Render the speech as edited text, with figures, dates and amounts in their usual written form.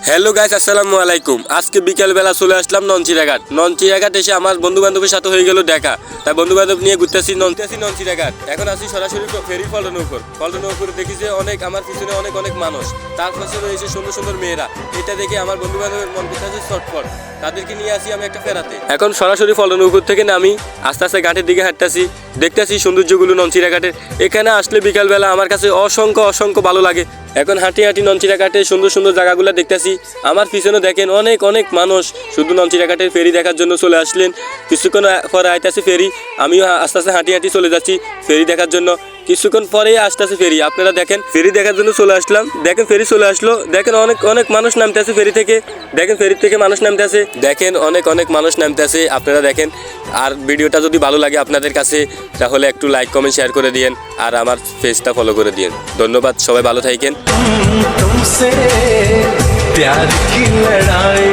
Hello guys, আসসালামু আলাইকুম। আজকে বিকেলবেলা চলে আসলাম ননচিরাঘাট। ননচিরাঘাট এসে আমার বন্ধু বান্ধবের সাথে হয়ে গেল দেখা। তাই বন্ধু বান্ধব নিয়ে ঘুরতেছি ননচিরাঘাট। এখন আসি সরাসরি ফেরি পল্টনপুর দেখি যে আমার পিছনে অনেক মানুষ, তার পাশে রয়েছে সুন্দর সুন্দর মেয়েরা। এটা দেখে আমার বন্ধু বান্ধবের মন করতেছে চটপট, তাদেরকে নিয়ে আসি আমি একটা ফেরাতে। এখন সরাসরি পল্টনপুর থেকে নামি আস্তে আস্তে ঘাটের দিকে হাঁটতেছি, দেখতেছি সৌন্দর্যগুলো ননচিরাঘাটের। এখানে আসলে বিকালবেলা আমার কাছে অসংখ্য ভালো লাগে। এখন হাঁটি ননচিরাঘাটে সুন্দর সুন্দর জায়গাগুলো দেখতেছি। আমার পিছনে দেখেন অনেক মানুষ শুধু ননচিরাঘাটের ফেরি দেখার জন্য চলে আসলেন। কিছুক্ষণ পরে আইতাছে ফেরি, আমিও আস্তে আস্তে হাঁটি চলে যাচ্ছি ফেরি দেখার জন্য। কিছুক্ষণ পরেই আসতেছে ফেরি, আপনারা দেখেন ফেরি দেখার জন্য চলে আসলাম। দেখেন ফেরি চলে আসলো, দেখেন অনেক মানুষ নামতেছে ফেরি থেকে। দেখেন ফেরি থেকে মানুষ নামতেছে, দেখেন অনেক মানুষ নামতেছে, আপনারা দেখেন। আর ভিডিওটা যদি ভালো লাগে আপনাদের কাছে তাহলে একটু লাইক কমেন্ট শেয়ার করে দিয়েন, আর আমার পেজটা ফলো করে দিয়েন। ধন্যবাদ, সবাই ভালো থাকেন। तुमसे प्यार की लड़ाई